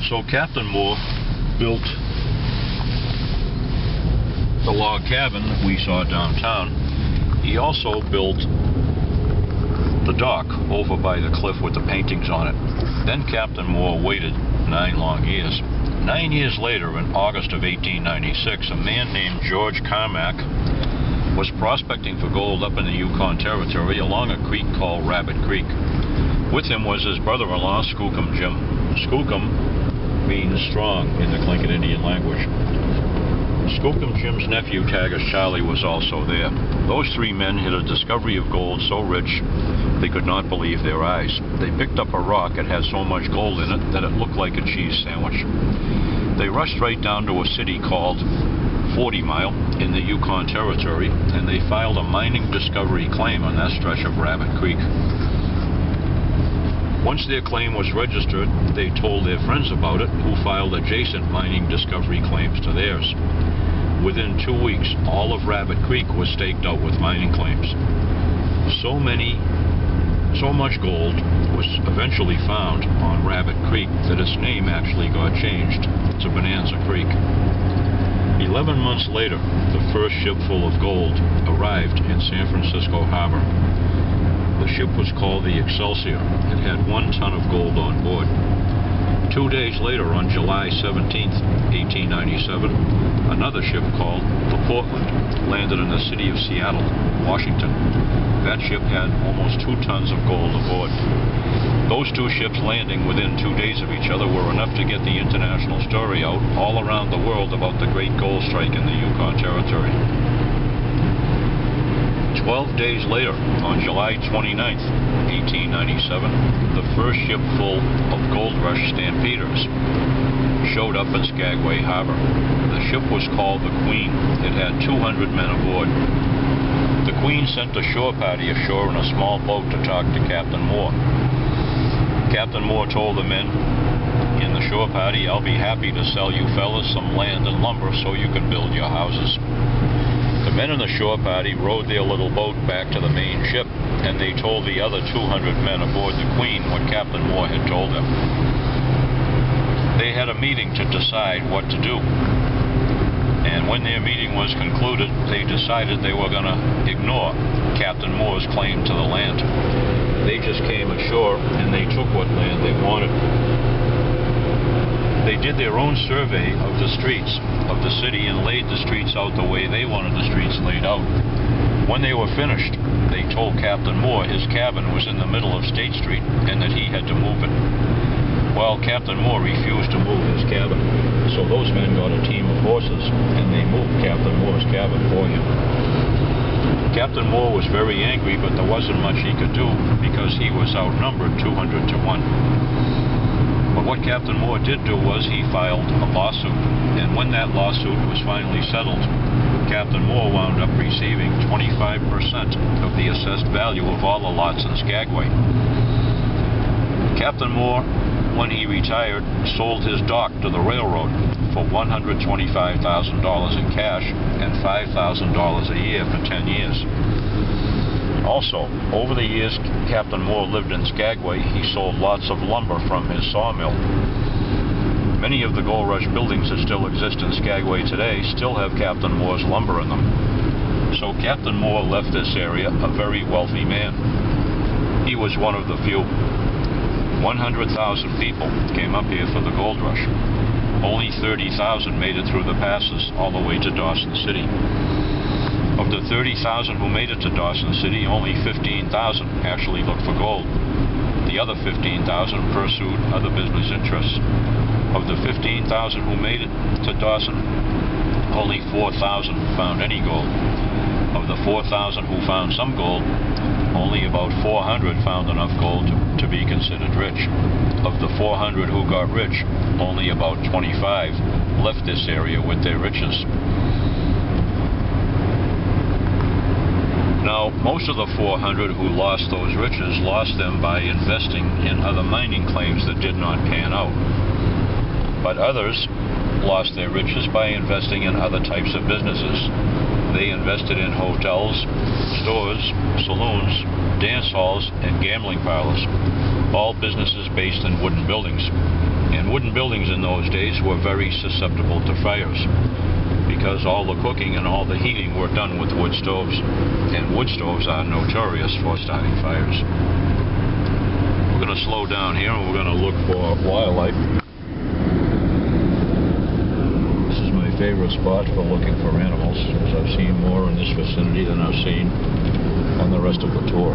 So Captain Moore built the log cabin we saw downtown. He also built the dock over by the cliff with the paintings on it. Then Captain Moore waited 9 long years. 9 years later, in August of 1896, a man named George Carmack was prospecting for gold up in the Yukon Territory along a creek called Rabbit Creek. With him was his brother-in-law, Skookum Jim. Skookum means strong in the Tlingit Indian language. Skookum Jim's nephew, Tagish Charlie, was also there. Those 3 men hit a discovery of gold so rich they could not believe their eyes. They picked up a rock that had so much gold in it that it looked like a cheese sandwich. They rushed right down to a city called 40 Mile in the Yukon Territory, and they filed a mining discovery claim on that stretch of Rabbit Creek. Once their claim was registered, they told their friends about it, who filed adjacent mining discovery claims to theirs. Within 2 weeks, all of Rabbit Creek was staked out with mining claims. So much gold was eventually found on Rabbit Creek that its name actually got changed to Bonanza Creek. 11 months later, the first ship full of gold arrived in San Francisco Harbor. The ship was called the Excelsior. It had 1 ton of gold on board. 2 days later, on July 17, 1897, another ship called the Portland landed in the city of Seattle, Washington. That ship had almost 2 tons of gold aboard. Those 2 ships landing within 2 days of each other were enough to get the international story out all around the world about the great gold strike in the Yukon Territory. 12 days later, on July 29, 1897, the first ship full of gold rush stampeders showed up in Skagway Harbor. The ship was called the Queen. It had 200 men aboard. The Queen sent a shore party ashore in a small boat to talk to Captain Moore. Captain Moore told the men in the shore party, "I'll be happy to sell you fellas some land and lumber so you can build your houses." The men in the shore party rowed their little boat back to the main ship, and they told the other 200 men aboard the Queen what Captain Moore had told them. They had a meeting to decide what to do, and when their meeting was concluded, they decided they were going to ignore Captain Moore's claim to the land. They just came ashore and they took what land they wanted. They did their own survey of the streets of the city and laid the streets out the way they wanted the streets laid out. When they were finished, they told Captain Moore his cabin was in the middle of State Street and that he had to move it. Well, Captain Moore refused to move his cabin, so those men got a team of horses and they moved Captain Moore's cabin for him. Captain Moore was very angry, but there wasn't much he could do because he was outnumbered 200 to 1. But what Captain Moore did do was he filed a lawsuit, and when that lawsuit was finally settled, Captain Moore wound up receiving 25% of the assessed value of all the lots in Skagway. Captain Moore, when he retired, sold his dock to the railroad for $125,000 in cash and $5,000 a year for 10 years. Also, over the years Captain Moore lived in Skagway, he sold lots of lumber from his sawmill. Many of the Gold Rush buildings that still exist in Skagway today still have Captain Moore's lumber in them. So Captain Moore left this area a very wealthy man. He was one of the few. 100,000 people came up here for the Gold Rush. Only 30,000 made it through the passes all the way to Dawson City. Of the 30,000 who made it to Dawson City, only 15,000 actually looked for gold. The other 15,000 pursued other business interests. Of the 15,000 who made it to Dawson, only 4,000 found any gold. Of the 4,000 who found some gold, only about 400 found enough gold to be considered rich. Of the 400 who got rich, only about 25 left this area with their riches. Now, most of the 400 who lost those riches lost them by investing in other mining claims that did not pan out. But others lost their riches by investing in other types of businesses. They invested in hotels, stores, saloons, dance halls, and gambling parlors, all businesses based in wooden buildings. And wooden buildings in those days were very susceptible to fires because all the cooking and all the heating were done with wood stoves, and wood stoves are notorious for starting fires. We're going to slow down here and we're going to look for wildlife. This is my favorite spot for looking for animals, because I've seen more in this vicinity than I've seen on the rest of the tour.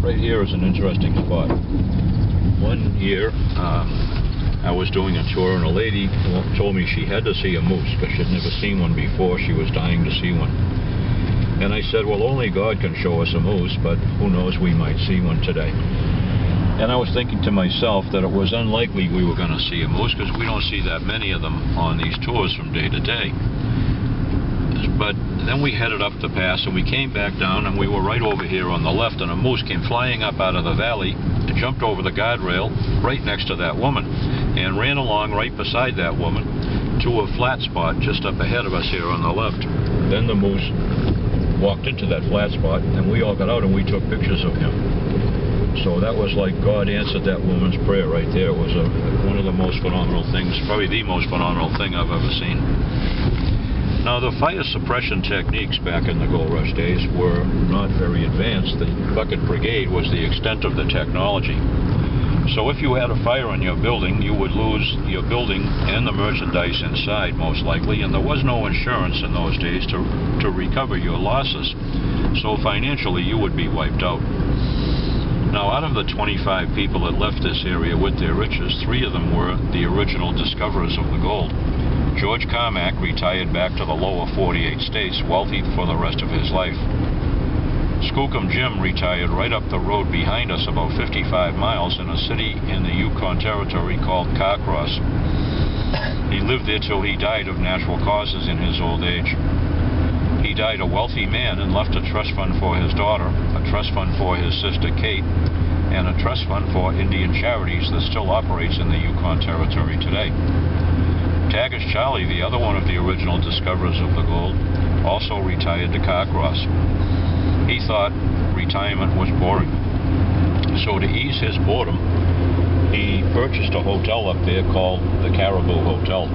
Right here is an interesting spot. One year, I was doing a tour and a lady told me she had to see a moose because she'd never seen one before. She was dying to see one. And I said, well, only God can show us a moose, but who knows, we might see one today. And I was thinking to myself that it was unlikely we were going to see a moose because we don't see that many of them on these tours from day to day. But then we headed up the pass and we came back down and we were right over here on the left, and a moose came flying up out of the valley, jumped over the guardrail right next to that woman and ran along right beside that woman to a flat spot just up ahead of us here on the left. Then the moose walked into that flat spot and we all got out and we took pictures of him. So that was like God answered that woman's prayer right there. It was one of the most phenomenal things, probably the most phenomenal thing I've ever seen. Now, the fire suppression techniques back in the gold rush days were not very advanced. The bucket brigade was the extent of the technology. So if you had a fire in your building, you would lose your building and the merchandise inside, most likely, and there was no insurance in those days to recover your losses. So financially, you would be wiped out. Now, out of the 25 people that left this area with their riches, 3 of them were the original discoverers of the gold. George Carmack retired back to the lower 48 states, wealthy for the rest of his life. Skookum Jim retired right up the road behind us about 55 miles in a city in the Yukon Territory called Carcross. He lived there till he died of natural causes in his old age. He died a wealthy man and left a trust fund for his daughter, a trust fund for his sister Kate, and a trust fund for Indian Charities that still operates in the Yukon Territory today. Tagish Charlie, the other one of the original discoverers of the gold, also retired to Carcross. He thought retirement was boring. So to ease his boredom, he purchased a hotel up there called the Caribou Hotel.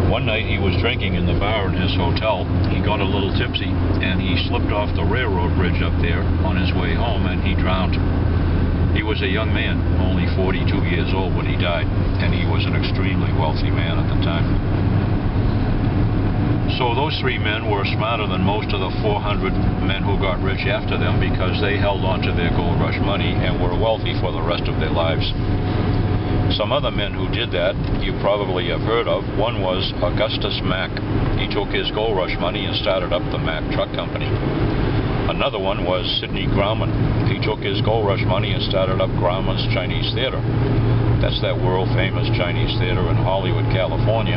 One night he was drinking in the bar in his hotel. He got a little tipsy and he slipped off the railroad bridge up there on his way home and he drowned. He was a young man, only 42 years old when he died, and he was an extremely wealthy man at the time. So those 3 men were smarter than most of the 400 men who got rich after them because they held on to their gold rush money and were wealthy for the rest of their lives. Some other men who did that you probably have heard of. One was Augustus Mack. He took his gold rush money and started up the Mack Truck Company. Another one was Sidney Grauman. He took his gold rush money and started up Grauman's Chinese Theater. That's that world-famous Chinese theater in Hollywood, California,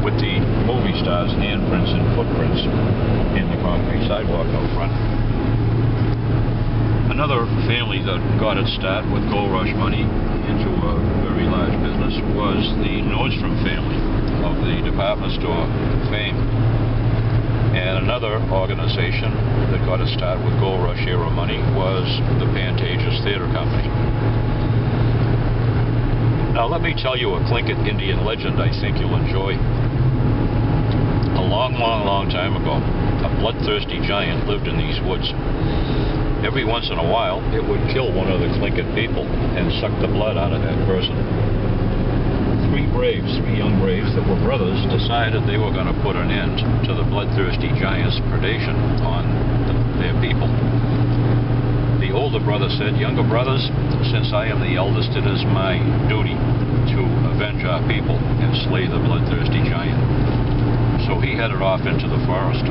with the movie stars' handprints and footprints in the concrete sidewalk out front. Another family that got its start with gold rush money into a very large business was the Nordstrom family of the department store fame. And another organization that got its start with gold rush era money was the Pantages Theater Company. Now let me tell you a Tlingit Indian legend I think you'll enjoy. A long, long, long time ago, a bloodthirsty giant lived in these woods. Every once in a while, it would kill one of the Tlingit people and suck the blood out of that person. 3 young braves that were brothers, decided they were going to put an end to the bloodthirsty giant's predation on their people. The older brother said, "Younger brothers, since I am the eldest, it is my duty to avenge our people and slay the bloodthirsty giant." So he headed off into the forest.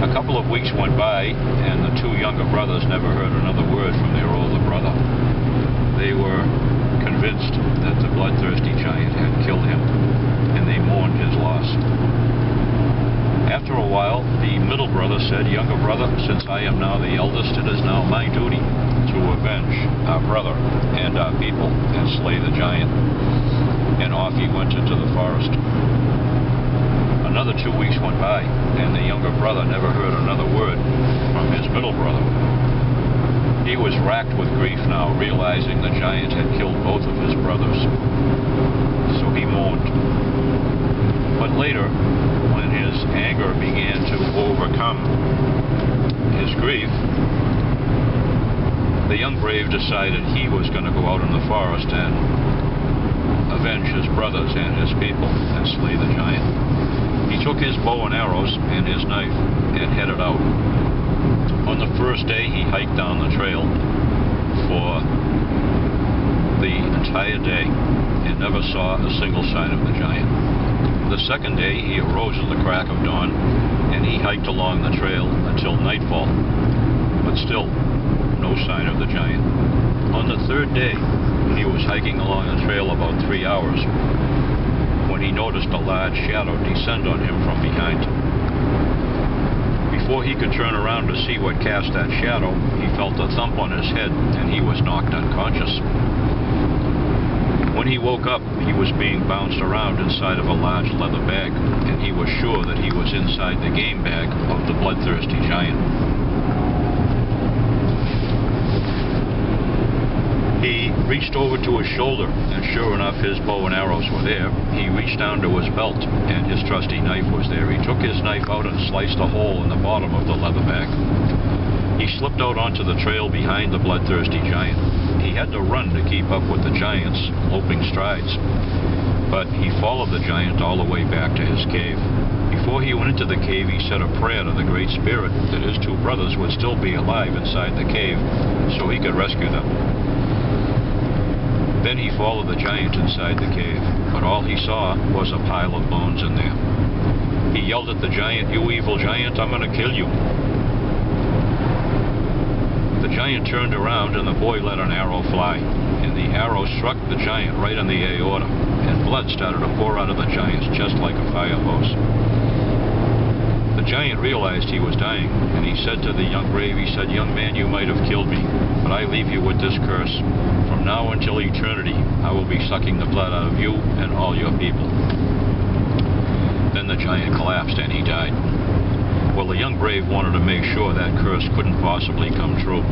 A couple of weeks went by, and the 2 younger brothers never heard another word from their older brother. They were convinced that the bloodthirsty giant had killed him, and they mourned his loss. After a while, the middle brother said, "Younger brother, since I am now the eldest, it is now my duty to avenge our brother and our people and slay the giant." And off he went into the forest. Another 2 weeks went by, and the younger brother never heard another word from his middle brother. He was racked with grief now, realizing the giant had killed both of his brothers. So he mourned. But later, when his anger began to overcome his grief, the young brave decided he was going to go out in the forest and avenge his brothers and his people and slay the giant. He took his bow and arrows and his knife and headed out. On the first day, he hiked down the trail for the entire day and never saw a single sign of the giant. The second day, he arose at the crack of dawn and he hiked along the trail until nightfall, but still no sign of the giant. On the third day, he was hiking along the trail about 3 hours when he noticed a large shadow descend on him from behind. Before he could turn around to see what cast that shadow, he felt a thump on his head and he was knocked unconscious. When he woke up, he was being bounced around inside of a large leather bag, and he was sure that he was inside the game bag of the bloodthirsty giant. He reached over to his shoulder, and sure enough, his bow and arrows were there. He reached down to his belt, and his trusty knife was there. He took his knife out and sliced a hole in the bottom of the leather bag. He slipped out onto the trail behind the bloodthirsty giant. He had to run to keep up with the giant's loping strides, but he followed the giant all the way back to his cave. Before he went into the cave, he said a prayer to the Great Spirit that his two brothers would still be alive inside the cave so he could rescue them. Then he followed the giant inside the cave, but all he saw was a pile of bones in there. He yelled at the giant, "You evil giant, I'm going to kill you." The giant turned around and the boy let an arrow fly, and the arrow struck the giant right in the aorta, and blood started to pour out of the giant's chest like a fire hose. The giant realized he was dying, and he said to the young brave, he said, "Young man, you might have killed me, but I leave you with this curse. From now until eternity, I will be sucking the blood out of you and all your people." Then the giant collapsed and he died. Well, the young brave wanted to make sure that curse couldn't possibly come true.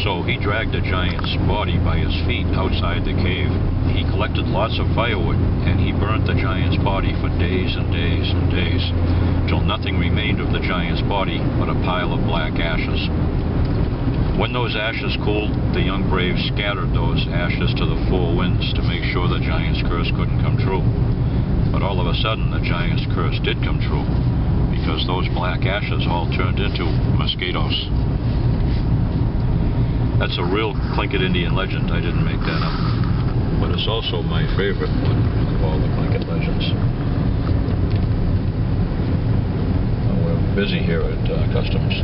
So he dragged the giant's body by his feet outside the cave. He collected lots of firewood, and he burnt the giant's body for days and days and days, till nothing remained of the giant's body but a pile of black ashes. When those ashes cooled, the young brave scattered those ashes to the four winds to make sure the giant's curse couldn't come true. But all of a sudden, the giant's curse did come true, because those black ashes all turned into mosquitoes. That's a real Tlingit Indian legend. I didn't make that up. But it's also my favorite one of all the Tlingit legends. We're busy here at Customs.